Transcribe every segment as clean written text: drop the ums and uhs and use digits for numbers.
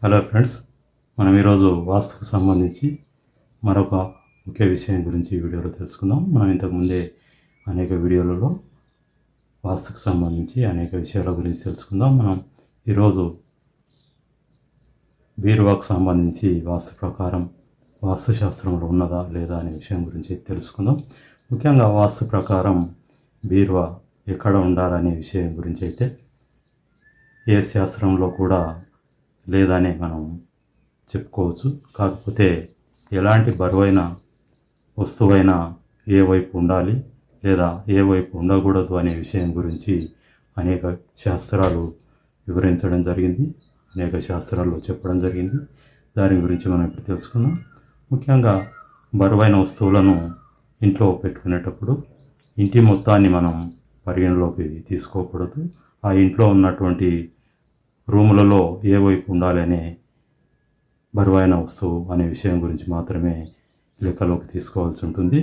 Hello friends, మనం ఈరోజు వాస్తుకు సంబంధించి మరొక ముఖ్య విషయం గురించి ఈ వీడియోలో తెలుసుకుందాం. మనం ఇంతకుముందే అనేక వీడియోలలో వాస్తుకు సంబంధించి అనేక విషయాల గురించి తెలుసుకుందాం. మనం ఈరోజు బీరువాకు సంబంధించి వాస్తు ప్రకారం వాస్తుశాస్త్రంలో ఉన్నదా లేదా అనే విషయం గురించి తెలుసుకుందాం. ముఖ్యంగా వాస్తు ప్రకారం బీరువా ఎక్కడ ఉండాలనే విషయం గురించి అయితే ఏ శాస్త్రంలో కూడా లేదని మనం చెప్పుకోవచ్చు. కాకపోతే ఎలాంటి బరువైన వస్తువైనా ఏ వైపు ఉండాలి లేదా ఏ వైపు ఉండకూడదు అనే విషయం గురించి అనేక శాస్త్రాలు వివరించడం జరిగింది, అనేక శాస్త్రాలు చెప్పడం జరిగింది. దాని గురించి మనం ఇప్పుడు తెలుసుకుందాం. ముఖ్యంగా బరువైన వస్తువులను ఇంట్లో పెట్టుకునేటప్పుడు ఇంటి మొత్తాన్ని మనం పరిగణలోకి తీసుకోకూడదు. ఆ ఇంట్లో ఉన్నటువంటి రూములలో ఏ వైపు ఉండాలి అనే బరువైన వస్తువు అనే విషయం గురించి మాత్రమే లెక్కలోకి తీసుకోవాల్సి ఉంటుంది.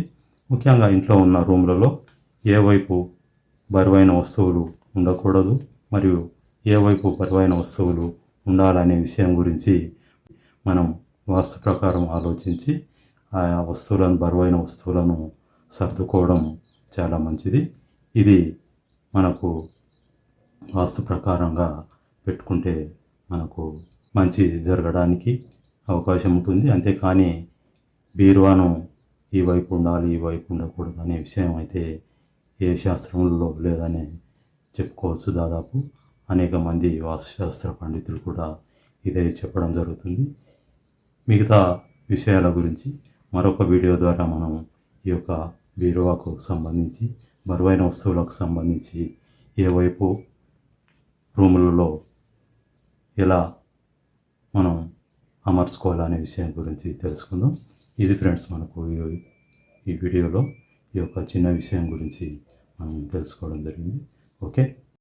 ముఖ్యంగా ఇంట్లో ఉన్న రూములలో ఏ వైపు బరువైన వస్తువులు ఉండకూడదు మరియు ఏ వైపు బరువైన వస్తువులు ఉండాలనే విషయం గురించి మనం వాస్తు ప్రకారం ఆలోచించి ఆ వస్తువులను బరువైన వస్తువులను సర్దుకోవడం చాలా మంచిది. ఇది మనకు వాస్తు ప్రకారంగా పెట్టుకుంటే మనకు మంచి జరగడానికి అవకాశం ఉంటుంది. అంతేకాని బీరువాను ఈ వైపు ఉండాలి ఈ వైపు ఉండకూడదు అనే విషయం అయితే ఏ శాస్త్రంలో లేదని చెప్పుకోవచ్చు. దాదాపు అనేక మంది వాస్తుశాస్త్ర పండితులు కూడా ఇదే చెప్పడం జరుగుతుంది. మిగతా విషయాల గురించి మరొక వీడియో ద్వారా మనం ఈ యొక్క బీరువాకు సంబంధించి బరువైన వస్తువులకు సంబంధించి ఏ వైపు రూములలో ఎలా మనం అమర్చుకోవాలనే విషయం గురించి తెలుసుకుందాం. ఇది ఫ్రెండ్స్, మనకు ఈ వీడియోలో ఈ యొక్క చిన్న విషయం గురించి మనం తెలుసుకోవడం జరిగింది. ఓకే.